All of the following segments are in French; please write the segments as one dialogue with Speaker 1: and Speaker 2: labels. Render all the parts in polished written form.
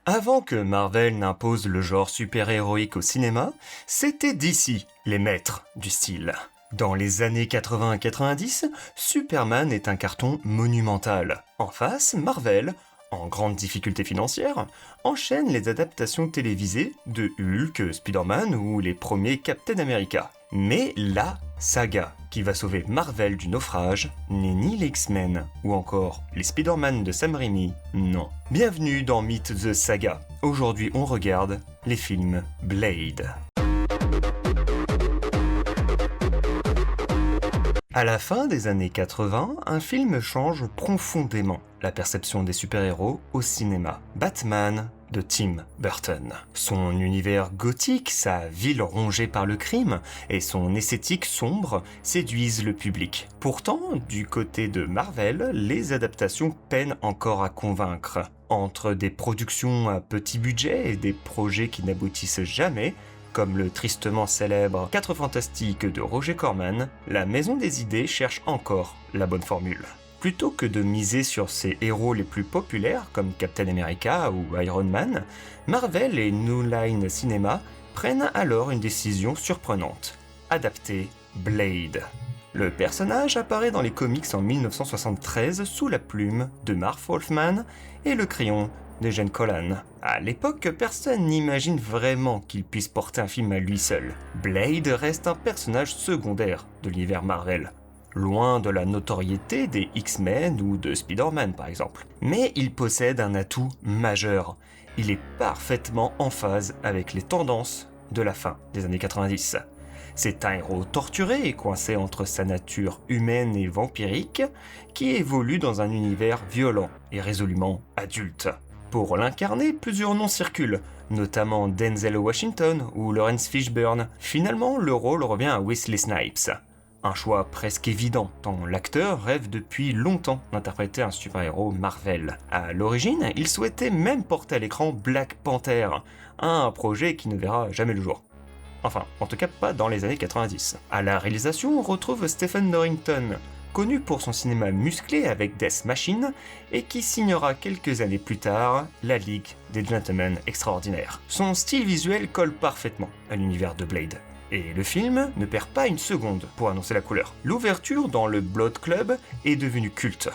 Speaker 1: Avant que Marvel n'impose le genre super-héroïque au cinéma, c'était DC, les maîtres du style. Dans les années 80 et 90, Superman est un carton monumental. En face, Marvel, en grande difficulté financière, enchaîne les adaptations télévisées de Hulk, Spider-Man ou les premiers Captain America. Mais la saga qui va sauver Marvel du naufrage n'est ni les X-Men ou encore les Spider-Man de Sam Raimi, non. Bienvenue dans Meet the Saga. Aujourd'hui on regarde les films Blade. À la fin des années 80, un film change profondément la perception des super-héros au cinéma. Batman de Tim Burton. Son univers gothique, sa ville rongée par le crime et son esthétique sombre séduisent le public. Pourtant, du côté de Marvel, les adaptations peinent encore à convaincre. Entre des productions à petit budget et des projets qui n'aboutissent jamais, comme le tristement célèbre 4 Fantastiques de Roger Corman, la Maison des Idées cherche encore la bonne formule. Plutôt que de miser sur ses héros les plus populaires comme Captain America ou Iron Man, Marvel et New Line Cinema prennent alors une décision surprenante. Adapter Blade. Le personnage apparaît dans les comics en 1973 sous la plume de Marv Wolfman et le crayon de Gene Colan. À l'époque, personne n'imagine vraiment qu'il puisse porter un film à lui seul. Blade reste un personnage secondaire de l'univers Marvel, loin de la notoriété des X-Men ou de Spider-Man par exemple. Mais il possède un atout majeur. Il est parfaitement en phase avec les tendances de la fin des années 90. C'est un héros torturé et coincé entre sa nature humaine et vampirique, qui évolue dans un univers violent et résolument adulte. Pour l'incarner, plusieurs noms circulent, notamment Denzel Washington ou Laurence Fishburne. Finalement, le rôle revient à Wesley Snipes. Un choix presque évident, tant l'acteur rêve depuis longtemps d'interpréter un super-héros Marvel. À l'origine, il souhaitait même porter à l'écran Black Panther, un projet qui ne verra jamais le jour. Enfin, en tout cas pas dans les années 90. À la réalisation, on retrouve Stephen Norrington, connu pour son cinéma musclé avec Death Machine, et qui signera quelques années plus tard la Ligue des Gentlemen Extraordinaires. Son style visuel colle parfaitement à l'univers de Blade. Et le film ne perd pas une seconde pour annoncer la couleur. L'ouverture dans le Blood Club est devenue culte.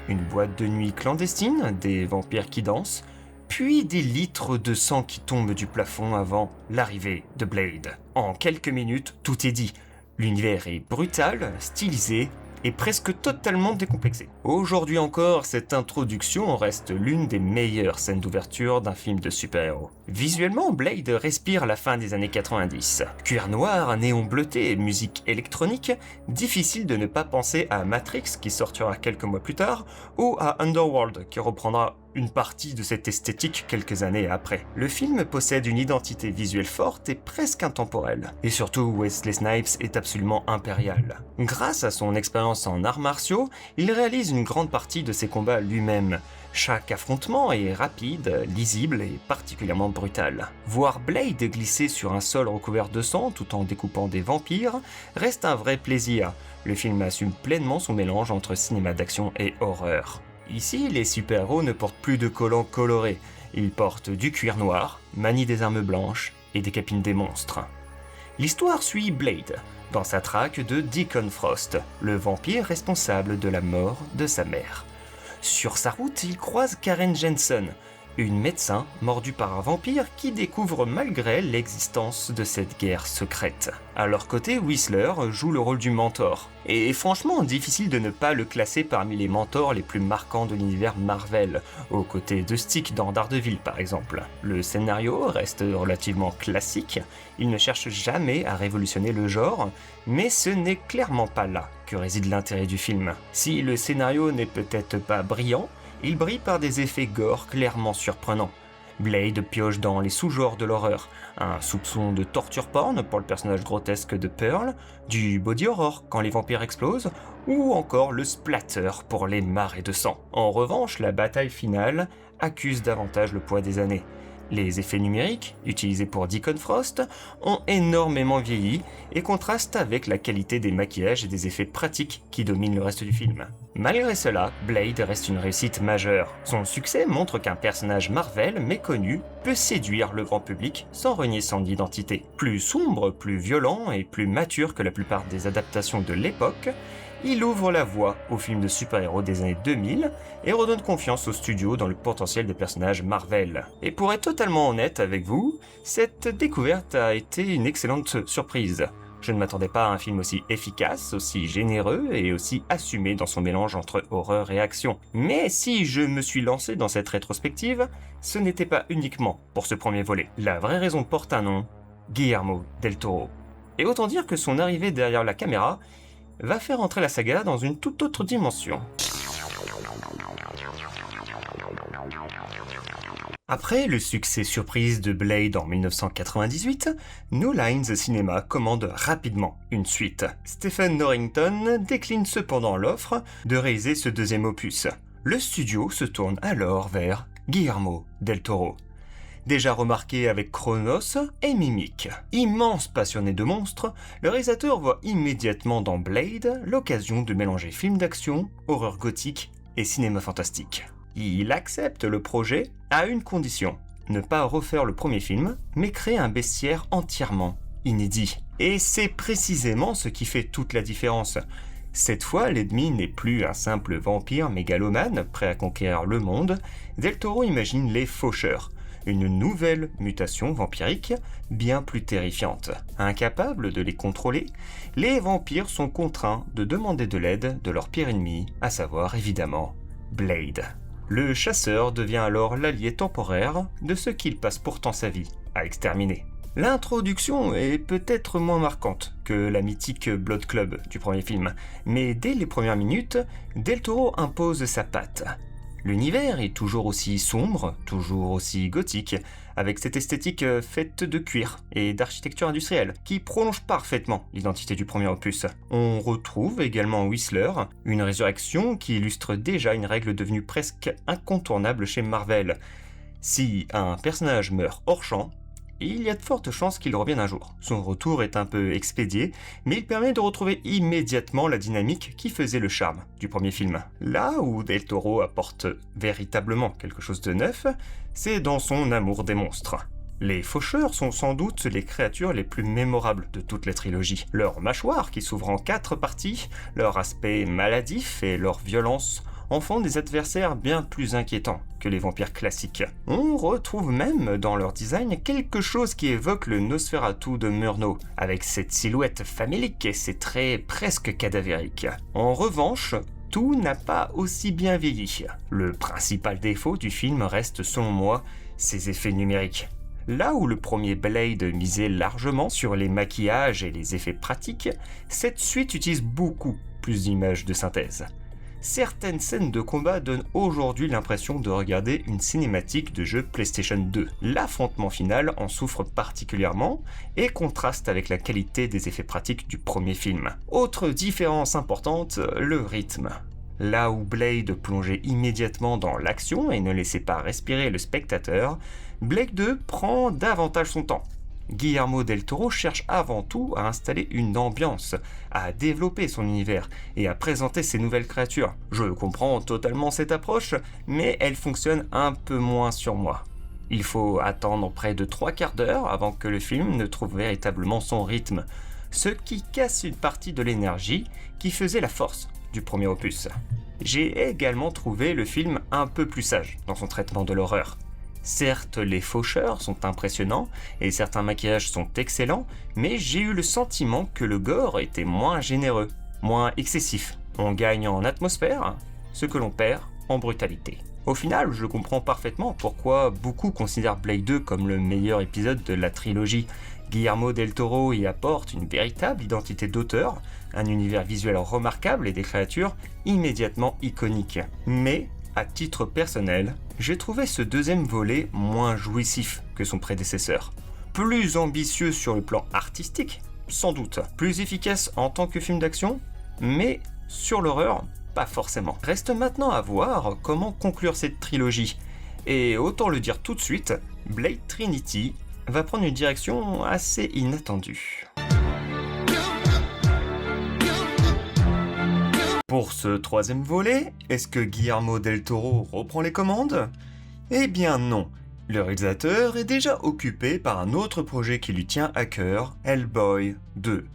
Speaker 1: Une boîte de nuit clandestine, des vampires qui dansent, puis des litres de sang qui tombent du plafond avant l'arrivée de Blade. En quelques minutes, tout est dit. L'univers est brutal, stylisé et presque totalement décomplexé. Aujourd'hui encore, cette introduction reste l'une des meilleures scènes d'ouverture d'un film de super-héros. Visuellement, Blade respire la fin des années 90. Cuir noir, néon bleuté et musique électronique, difficile de ne pas penser à Matrix qui sortira quelques mois plus tard, ou à Underworld qui reprendra une partie de cette esthétique quelques années après. Le film possède une identité visuelle forte et presque intemporelle. Et surtout, Wesley Snipes est absolument impérial. Grâce à son expérience en arts martiaux, il réalise une grande partie de ses combats lui-même. Chaque affrontement est rapide, lisible et particulièrement brutal. Voir Blade glisser sur un sol recouvert de sang tout en découpant des vampires reste un vrai plaisir. Le film assume pleinement son mélange entre cinéma d'action et horreur. Ici, les super-héros ne portent plus de collants colorés. Ils portent du cuir noir, manient des armes blanches et décapitent des monstres. L'histoire suit Blade dans sa traque de Deacon Frost, le vampire responsable de la mort de sa mère. Sur sa route, il croise Karen Jensen, une médecin mordue par un vampire qui découvre malgré elle l'existence de cette guerre secrète. À leur côté, Whistler joue le rôle du mentor. Et franchement, difficile de ne pas le classer parmi les mentors les plus marquants de l'univers Marvel, aux côtés de Stick dans Daredevil par exemple. Le scénario reste relativement classique, il ne cherche jamais à révolutionner le genre, mais ce n'est clairement pas là que réside l'intérêt du film. Si le scénario n'est peut-être pas brillant, il brille par des effets gore clairement surprenants. Blade pioche dans les sous-genres de l'horreur, un soupçon de torture porn pour le personnage grotesque de Pearl, du body horror quand les vampires explosent, ou encore le splatter pour les marées de sang. En revanche, la bataille finale accuse davantage le poids des années. Les effets numériques, utilisés pour Deacon Frost, ont énormément vieilli et contrastent avec la qualité des maquillages et des effets pratiques qui dominent le reste du film. Malgré cela, Blade reste une réussite majeure. Son succès montre qu'un personnage Marvel méconnu peut séduire le grand public sans renier son identité. Plus sombre, plus violent et plus mature que la plupart des adaptations de l'époque, il ouvre la voie aux films de super-héros des années 2000 et redonne confiance aux studios dans le potentiel des personnages Marvel. Et pour être totalement honnête avec vous, cette découverte a été une excellente surprise. Je ne m'attendais pas à un film aussi efficace, aussi généreux et aussi assumé dans son mélange entre horreur et action. Mais si je me suis lancé dans cette rétrospective, ce n'était pas uniquement pour ce premier volet. La vraie raison porte un nom, Guillermo del Toro. Et autant dire que son arrivée derrière la caméra va faire entrer la saga dans une toute autre dimension. Après le succès surprise de Blade en 1998, New Lines Cinema commande rapidement une suite. Stephen Norrington décline cependant l'offre de réaliser ce deuxième opus. Le studio se tourne alors vers Guillermo del Toro, déjà remarqué avec Chronos et Mimic. Immense passionné de monstres, le réalisateur voit immédiatement dans Blade l'occasion de mélanger film d'action, horreur gothique et cinéma fantastique. Il accepte le projet à une condition, ne pas refaire le premier film, mais créer un bestiaire entièrement inédit. Et c'est précisément ce qui fait toute la différence. Cette fois, l'ennemi n'est plus un simple vampire mégalomane prêt à conquérir le monde. Del Toro imagine les Faucheurs, une nouvelle mutation vampirique bien plus terrifiante. Incapables de les contrôler, les vampires sont contraints de demander de l'aide de leur pire ennemi, à savoir évidemment Blade. Le chasseur devient alors l'allié temporaire de ce qu'il passe pourtant sa vie à exterminer. L'introduction est peut-être moins marquante que la mythique Blood Club du premier film, mais dès les premières minutes, Del Toro impose sa patte. L'univers est toujours aussi sombre, toujours aussi gothique, avec cette esthétique faite de cuir et d'architecture industrielle, qui prolonge parfaitement l'identité du premier opus. On retrouve également Whistler, une résurrection qui illustre déjà une règle devenue presque incontournable chez Marvel. Si un personnage meurt hors champ, il y a de fortes chances qu'il revienne un jour. Son retour est un peu expédié, mais il permet de retrouver immédiatement la dynamique qui faisait le charme du premier film. Là où Del Toro apporte véritablement quelque chose de neuf, c'est dans son amour des monstres. Les Faucheurs sont sans doute les créatures les plus mémorables de toute la trilogie. Leur mâchoire, qui s'ouvre en 4 parties, leur aspect maladif et leur violence en font des adversaires bien plus inquiétants que les vampires classiques. On retrouve même dans leur design quelque chose qui évoque le Nosferatu de Murnau, avec cette silhouette famélique et ses traits presque cadavériques. En revanche, tout n'a pas aussi bien vieilli. Le principal défaut du film reste selon moi ses effets numériques. Là où le premier Blade misait largement sur les maquillages et les effets pratiques, cette suite utilise beaucoup plus d'images de synthèse. Certaines scènes de combat donnent aujourd'hui l'impression de regarder une cinématique de jeu PlayStation 2. L'affrontement final en souffre particulièrement et contraste avec la qualité des effets pratiques du premier film. Autre différence importante, le rythme. Là où Blade plongeait immédiatement dans l'action et ne laissait pas respirer le spectateur, Blade 2 prend davantage son temps. Guillermo del Toro cherche avant tout à installer une ambiance, à développer son univers et à présenter ses nouvelles créatures. Je comprends totalement cette approche, mais elle fonctionne un peu moins sur moi. Il faut attendre près de 3/4 d'heure avant que le film ne trouve véritablement son rythme, ce qui casse une partie de l'énergie qui faisait la force du premier opus. J'ai également trouvé le film un peu plus sage dans son traitement de l'horreur. Certes, les faucheurs sont impressionnants et certains maquillages sont excellents, mais j'ai eu le sentiment que le gore était moins généreux, moins excessif. On gagne en atmosphère, ce que l'on perd en brutalité. Au final, je comprends parfaitement pourquoi beaucoup considèrent Blade 2 comme le meilleur épisode de la trilogie. Guillermo del Toro y apporte une véritable identité d'auteur, un univers visuel remarquable et des créatures immédiatement iconiques. Mais, à titre personnel, j'ai trouvé ce deuxième volet moins jouissif que son prédécesseur. Plus ambitieux sur le plan artistique, sans doute. Plus efficace en tant que film d'action, mais sur l'horreur, pas forcément. Reste maintenant à voir comment conclure cette trilogie. Et autant le dire tout de suite, Blade Trinity va prendre une direction assez inattendue. Pour ce troisième volet, est-ce que Guillermo del Toro reprend les commandes ? Eh bien non, le réalisateur est déjà occupé par un autre projet qui lui tient à cœur, Hellboy 2.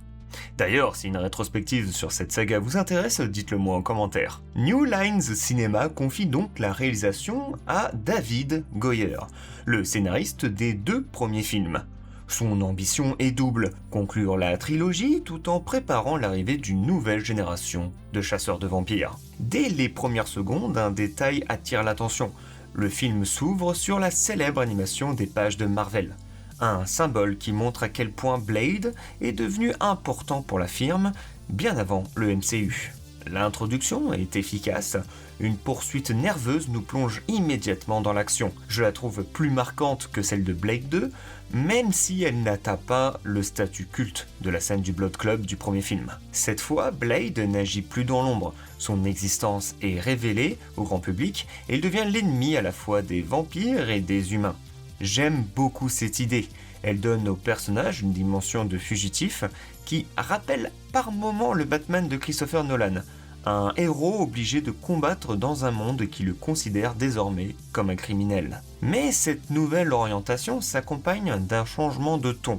Speaker 1: D'ailleurs, si une rétrospective sur cette saga vous intéresse, dites-le moi en commentaire. New Lines Cinema confie donc la réalisation à David Goyer, le scénariste des 2 premiers films. Son ambition est double, conclure la trilogie tout en préparant l'arrivée d'une nouvelle génération de chasseurs de vampires. Dès les premières secondes, un détail attire l'attention. Le film s'ouvre sur la célèbre animation des pages de Marvel, un symbole qui montre à quel point Blade est devenu important pour la firme bien avant le MCU. L'introduction est efficace, une poursuite nerveuse nous plonge immédiatement dans l'action. Je la trouve plus marquante que celle de Blade 2, même si elle n'atteint pas le statut culte de la scène du Blood Club du premier film. Cette fois, Blade n'agit plus dans l'ombre, son existence est révélée au grand public et il devient l'ennemi à la fois des vampires et des humains. J'aime beaucoup cette idée, elle donne au personnage une dimension de fugitif qui rappelle par moments le Batman de Christopher Nolan, un héros obligé de combattre dans un monde qui le considère désormais comme un criminel. Mais cette nouvelle orientation s'accompagne d'un changement de ton.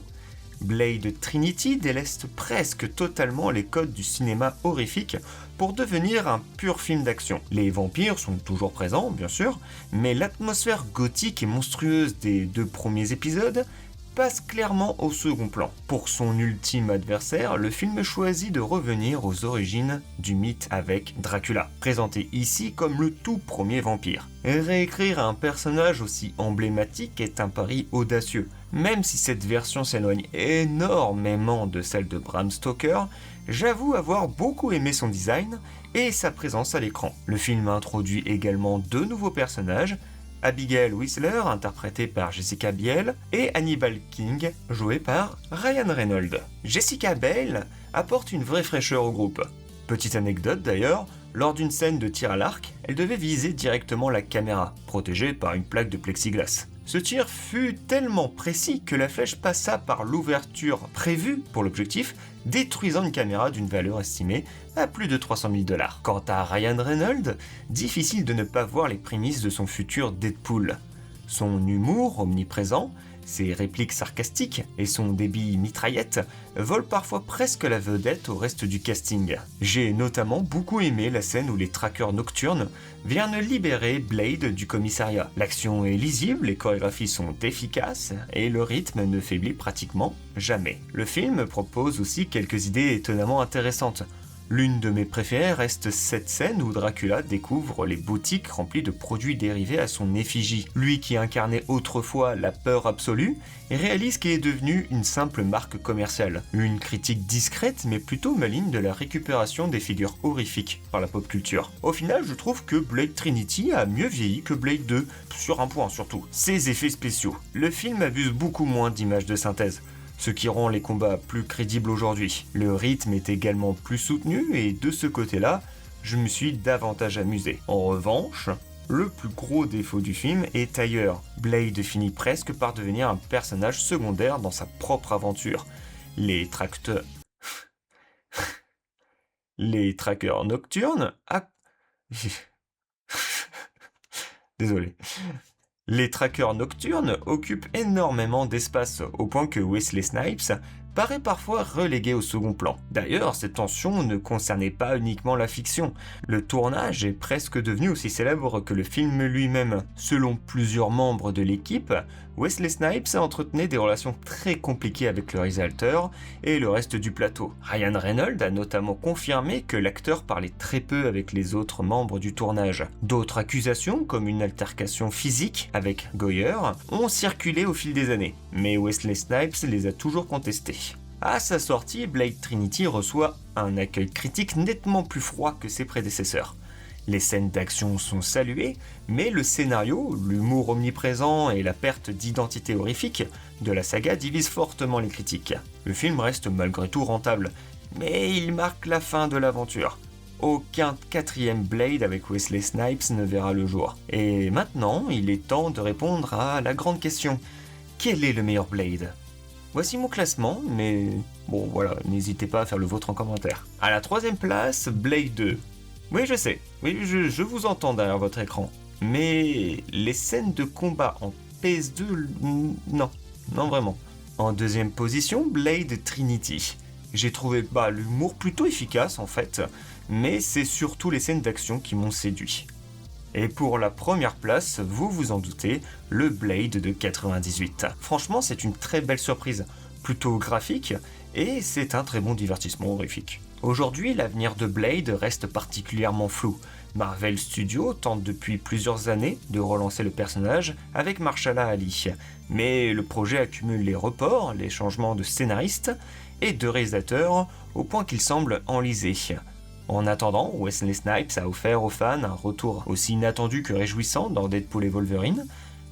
Speaker 1: Blade Trinity déleste presque totalement les codes du cinéma horrifique pour devenir un pur film d'action. Les vampires sont toujours présents, bien sûr, mais l'atmosphère gothique et monstrueuse des 2 premiers épisodes passe clairement au second plan. Pour son ultime adversaire, le film choisit de revenir aux origines du mythe avec Dracula, présenté ici comme le tout premier vampire. Réécrire un personnage aussi emblématique est un pari audacieux. Même si cette version s'éloigne énormément de celle de Bram Stoker, j'avoue avoir beaucoup aimé son design et sa présence à l'écran. Le film introduit également 2 nouveaux personnages, Abigail Whistler, interprétée par Jessica Biel, et Hannibal King, joué par Ryan Reynolds. Jessica Biel apporte une vraie fraîcheur au groupe. Petite anecdote d'ailleurs, lors d'une scène de tir à l'arc, elle devait viser directement la caméra, protégée par une plaque de plexiglas. Ce tir fut tellement précis que la flèche passa par l'ouverture prévue pour l'objectif, détruisant une caméra d'une valeur estimée à plus de 300 000 $. Quant à Ryan Reynolds, difficile de ne pas voir les prémices de son futur Deadpool. Son humour omniprésent, ses répliques sarcastiques et son débit mitraillette volent parfois presque la vedette au reste du casting. J'ai notamment beaucoup aimé la scène où les traqueurs nocturnes viennent libérer Blade du commissariat. L'action est lisible, les chorégraphies sont efficaces et le rythme ne faiblit pratiquement jamais. Le film propose aussi quelques idées étonnamment intéressantes. L'une de mes préférées reste cette scène où Dracula découvre les boutiques remplies de produits dérivés à son effigie. Lui qui incarnait autrefois la peur absolue, réalise qu'il est devenu une simple marque commerciale. Une critique discrète mais plutôt maligne de la récupération des figures horrifiques par la pop culture. Au final, je trouve que Blade Trinity a mieux vieilli que Blade 2, sur un point surtout, ses effets spéciaux. Le film abuse beaucoup moins d'images de synthèse, ce qui rend les combats plus crédibles aujourd'hui. Le rythme est également plus soutenu et de ce côté-là, je me suis davantage amusé. En revanche, le plus gros défaut du film est ailleurs. Blade finit presque par devenir un personnage secondaire dans sa propre aventure. Les traqueurs nocturnes... Désolé. Les traqueurs nocturnes occupent énormément d'espace, au point que Wesley Snipes paraît parfois relégué au second plan. D'ailleurs, cette tension ne concernait pas uniquement la fiction. Le tournage est presque devenu aussi célèbre que le film lui-même. Selon plusieurs membres de l'équipe, Wesley Snipes entretenait des relations très compliquées avec le réalisateur et le reste du plateau. Ryan Reynolds a notamment confirmé que l'acteur parlait très peu avec les autres membres du tournage. D'autres accusations, comme une altercation physique avec Goyer, ont circulé au fil des années, mais Wesley Snipes les a toujours contestées. À sa sortie, Blade Trinity reçoit un accueil critique nettement plus froid que ses prédécesseurs. Les scènes d'action sont saluées, mais le scénario, l'humour omniprésent et la perte d'identité horrifique de la saga divisent fortement les critiques. Le film reste malgré tout rentable, mais il marque la fin de l'aventure. aucun quatrième Blade avec Wesley Snipes ne verra le jour. Et maintenant, il est temps de répondre à la grande question. Quel est le meilleur Blade ? Voici mon classement, mais bon voilà, n'hésitez pas à faire le vôtre en commentaire. À la 3e place, Blade 2. Oui, je sais, oui, je vous entends derrière votre écran. Mais les scènes de combat en PS2, non vraiment. En 2e position, Blade Trinity. J'ai trouvé l'humour plutôt efficace en fait, mais c'est surtout les scènes d'action qui m'ont séduit. Et pour la première place, vous vous en doutez, le Blade de 98. Franchement, c'est une très belle surprise, plutôt graphique, et c'est un très bon divertissement horrifique. Aujourd'hui, l'avenir de Blade reste particulièrement flou. Marvel Studios tente depuis plusieurs années de relancer le personnage avec Mahershala Ali, mais le projet accumule les reports, les changements de scénaristes et de réalisateurs au point qu'il semble enlisé. En attendant, Wesley Snipes a offert aux fans un retour aussi inattendu que réjouissant dans Deadpool et Wolverine,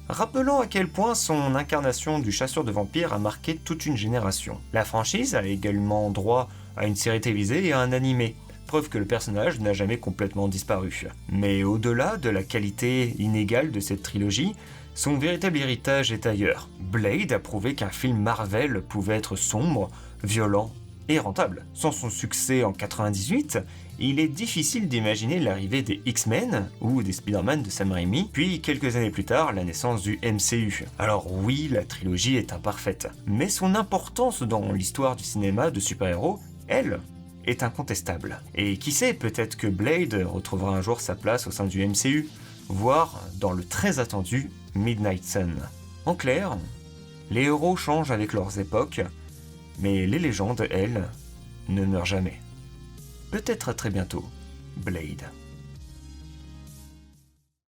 Speaker 1: rappelant à quel point son incarnation du chasseur de vampires a marqué toute une génération. La franchise a également droit à une série télévisée et à un animé, preuve que le personnage n'a jamais complètement disparu. Mais au-delà de la qualité inégale de cette trilogie, son véritable héritage est ailleurs. Blade a prouvé qu'un film Marvel pouvait être sombre, violent et rentable. Sans son succès en 98, il est difficile d'imaginer l'arrivée des X-Men ou des Spider-Man de Sam Raimi, puis quelques années plus tard, la naissance du MCU. Alors oui, la trilogie est imparfaite, mais son importance dans l'histoire du cinéma de super-héros, elle, est incontestable. Et qui sait, peut-être que Blade retrouvera un jour sa place au sein du MCU, voire dans le très attendu Midnight Sun. En clair, les héros changent avec leurs époques, mais les légendes, elles, ne meurent jamais. Peut-être à très bientôt, Blade.